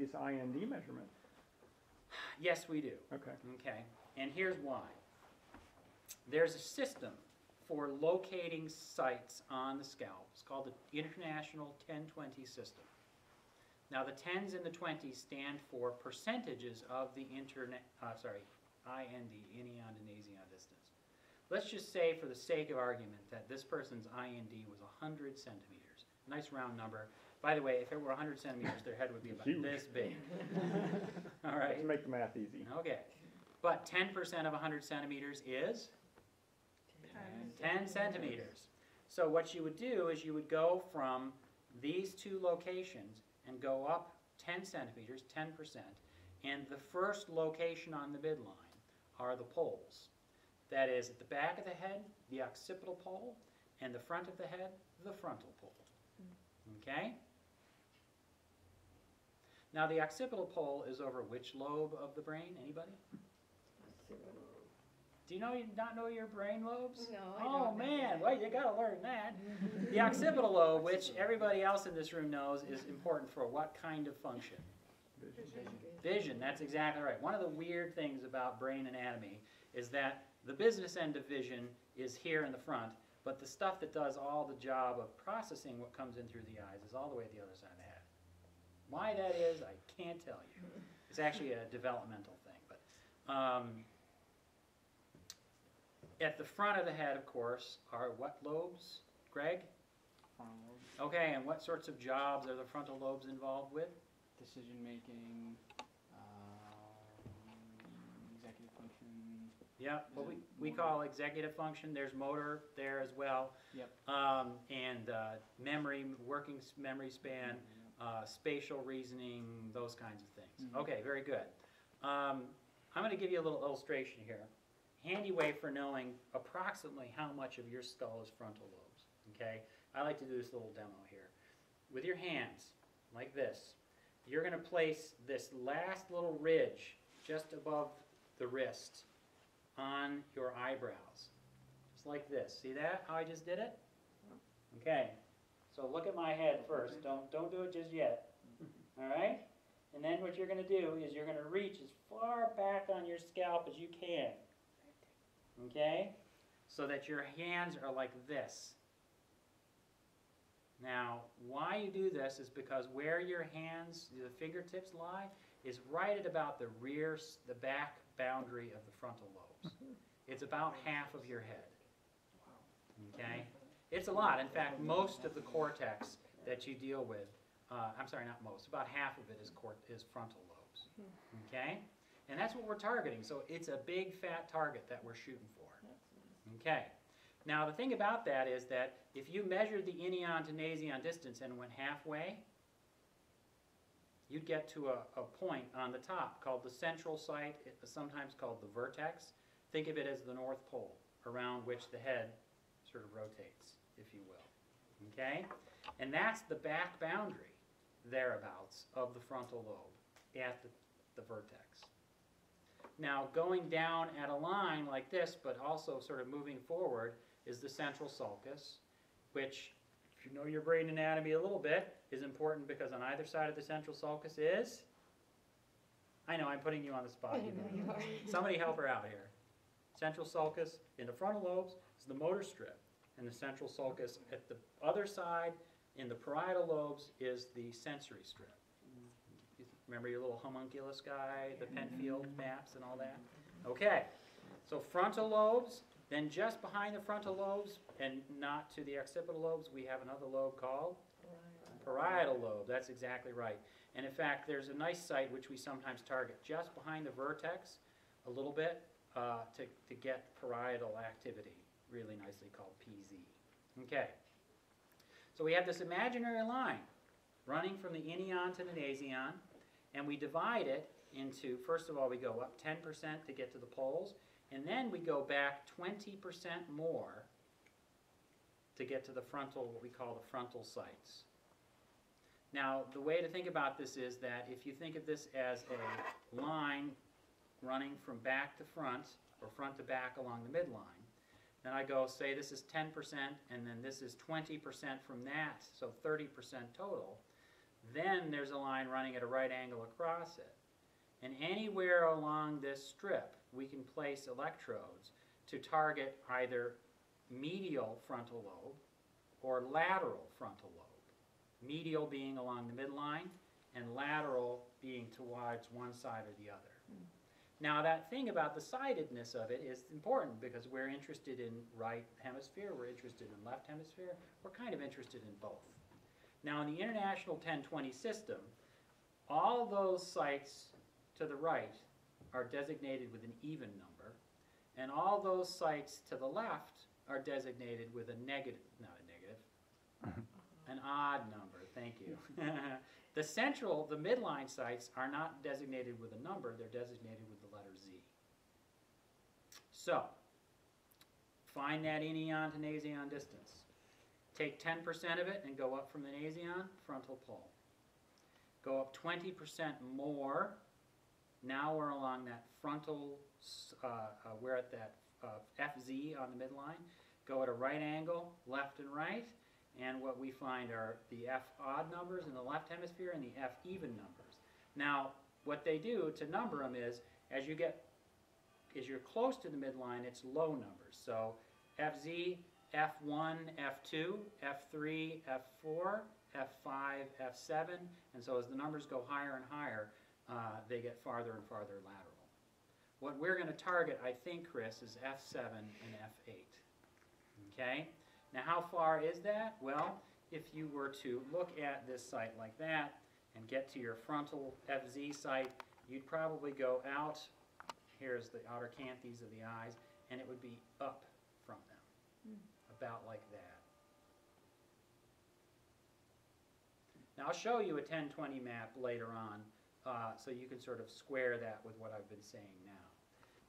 base IND measurement. Yes, we do. Okay. Okay, and here's why. There's a system for locating sites on the scalp. It's called the International 10-20 system. Now the 10s and the 20s stand for percentages of the IND, inion to nasion distance. Let's just say, for the sake of argument, that this person's IND was 100 centimeters. Nice round number. By the way, if it were 100 centimeters, their head would be about Huge. this big. All right. Let's make the math easy. Okay. But 10% of 100 centimeters is 10 centimeters. So what you would do is you would go from these two locations and go up 10 centimeters, 10%, and the first location on the midline are the poles. That is, at the back of the head, the occipital pole, and the front of the head, the frontal pole. Okay? Now the occipital pole is over which lobe of the brain? Anybody? Do you not know your brain lobes? No, I Oh don't. man, well you gotta learn that. The occipital lobe, which everybody else in this room knows, is important for what kind of function? Vision, that's exactly right. One of the weird things about brain anatomy is that the business end of vision is here in the front, but the stuff that does all the job of processing what comes in through the eyes is all the way to the other side of the head. Why that is, I can't tell you. It's actually a developmental thing. But at the front of the head, of course, are what lobes, Greg? Frontal lobes, Okay, and what sorts of jobs are the frontal lobes involved with? decision making, executive function. Yeah, what we call executive function. There's motor there as well. Yep. And memory, working memory span, spatial reasoning, those kinds of things. Mhm. Okay, very good. I'm going to give you a little illustration here. Handy way for knowing approximately how much of your skull is frontal lobes. Okay, I like to do this little demo here. With your hands, like this, you're going to place this last little ridge just above the wrist on your eyebrows. Just like this. See that, how I just did it? Okay, so look at my head first. Don't do it just yet. All right? And then what you're going to do is you're going to reach as far back on your scalp as you can. Okay? So that your hands are like this. Now, why you do this is because where your hands, the fingertips lie, is right at about the rear, the back boundary of the frontal lobes. It's about half of your head. Okay? It's a lot. In fact, most of the cortex that you deal with, I'm sorry, not most, about half of it is frontal lobes. Okay? And that's what we're targeting. So it's a big fat target that we're shooting for. Okay. Now the thing about that is that if you measured the inion to nasion distance and went halfway, you'd get to a point on the top called the central site, sometimes called the vertex. Think of it as the North Pole, around which the head sort of rotates, if you will. Okay? And that's the back boundary, thereabouts, of the frontal lobe at the vertex. Now, going down at a line like this, but also sort of moving forward, is the central sulcus, which, if you know your brain anatomy a little bit, is important because on either side of the central sulcus is... I know, I'm putting you on the spot. You know. Somebody help her out here. Central sulcus in the frontal lobes is the motor strip, and the central sulcus at the other side in the parietal lobes is the sensory strip. Remember your little homunculus guy, the Penfield maps and all that? Okay, so frontal lobes, then just behind the frontal lobes, and not to the occipital lobes, we have another lobe called parietal lobe. That's exactly right. And in fact, there's a nice site which we sometimes target just behind the vertex a little bit to get parietal activity, really nicely called PZ. Okay, so we have this imaginary line running from the inion to the nasion, and we divide it into, first of all, we go up 10% to get to the poles, and then we go back 20% more to get to the frontal, what we call the frontal sites. Now, the way to think about this is that if you think of this as a line running from back to front, or front to back along the midline, then I go, say this is 10%, and then this is 20% from that, so 30% total. Then there's a line running at a right angle across it. And anywhere along this strip, we can place electrodes to target either medial frontal lobe or lateral frontal lobe. Medial being along the midline and lateral being towards one side or the other. Now that thing about the sidedness of it is important because we're interested in right hemisphere, we're interested in left hemisphere, we're kind of interested in both. Now in the International 1020 system, all those sites to the right are designated with an even number, and all those sites to the left are designated with a negative, not a negative, an odd number, thank you. The midline sites are not designated with a number, they're designated with the letter Z. So, find that enion to nasion distance. Take 10% of it and go up from the nasion, frontal pole. Go up 20% more. Now we're along that frontal, we're at that FZ on the midline. Go at a right angle, left and right. And what we find are the F odd numbers in the left hemisphere and the F even numbers. Now, what they do to number them is, as you're close to the midline, it's low numbers. So FZ, F1, F2, F3, F4, F5, F7, and so as the numbers go higher and higher, they get farther and farther lateral. What we're going to target, I think, Chris, is F7 and F8. Okay? Now, how far is that? Well, if you were to look at this site like that and get to your frontal FZ site, you'd probably go out. Here's the outer canthes of the eyes, and it would be up from them, about like that. Now, I'll show you a 1020 map later on, so you can sort of square that with what I've been saying now.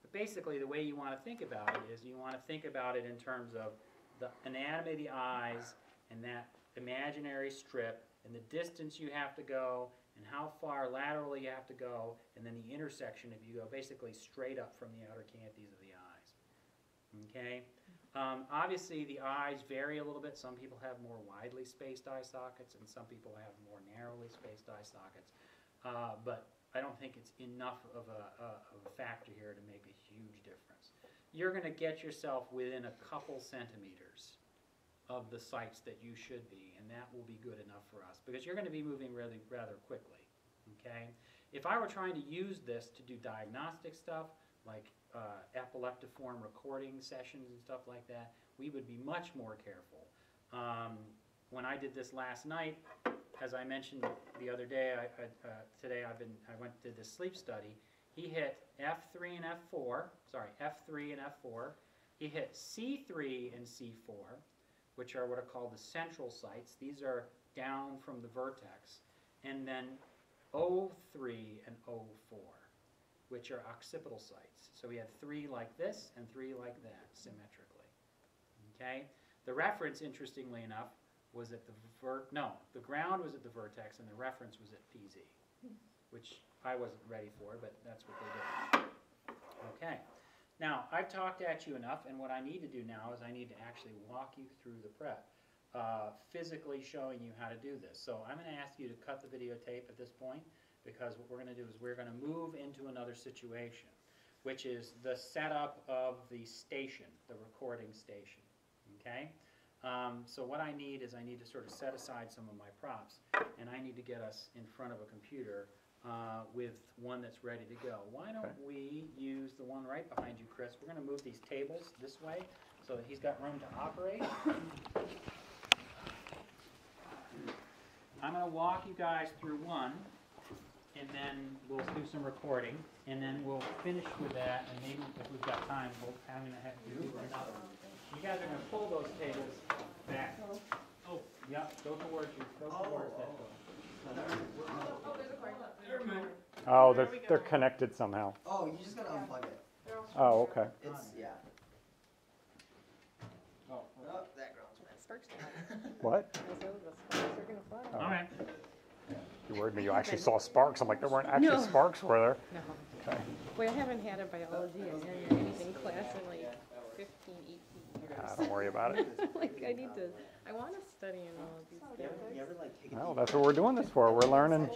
But basically, the way you want to think about it is you want to think about it in terms of the anatomy of the eyes and that imaginary strip and the distance you have to go and how far laterally you have to go and then the intersection if you go basically straight up from the outer canthes of the eyes. Okay? Obviously the eyes vary a little bit. Some people have more widely spaced eye sockets and some people have more narrowly spaced eye sockets. But I don't think it's enough of a factor here to make a huge difference. You're going to get yourself within a couple centimeters of the sites that you should be, and that will be good enough for us because you're going to be moving really rather quickly. Okay? If I were trying to use this to do diagnostic stuff like epileptiform recording sessions and stuff like that, we would be much more careful. When I did this last night, as I mentioned the other day, today I went to this sleep study. He hit F3 and F4, F3 and F4. He hit C3 and C4, which are what are called the central sites. These are down from the vertex. And then O3 and O4, which are occipital sites. So we had 3 like this and 3 like that, symmetrically. Okay? The reference, interestingly enough, was at the ground was at the vertex and the reference was at PZ, which I wasn't ready for, but that's what they did. Okay. Now, I've talked at you enough, and what I need to do now is I need to actually walk you through the prep, physically showing you how to do this. So I'm going to ask you to cut the videotape at this point, because what we're going to do is we're going to move into another situation, which is the setup of the station, the recording station. Okay? So what I need is I need to sort of set aside some of my props, and I need to get us in front of a computer with one that's ready to go. Why don't we use the one right behind you, Chris? We're going to move these tables this way so that he's got room to operate. I'm going to walk you guys through one, and then we'll do some recording, and then we'll finish with that, and maybe if we've got time, I'm going to have to do another. You guys are going to pull those tables back. Oh, yeah, go towards that door. Oh, they're connected somehow. Oh, you just gotta unplug it. Oh, okay. It's, yeah. Oh, Oh, that ground's wet. Sparks What? are gonna fly. Oh. All right. You worried me. You actually saw sparks. I'm like, there weren't actually No. sparks, were there? No. Okay. Well, I haven't had a biology or anything class in like 15, 18 years. Don't worry about it. Like, I I want to study in all of these You subjects. ever like take a Well, deep that's what we're doing this for. We're learning.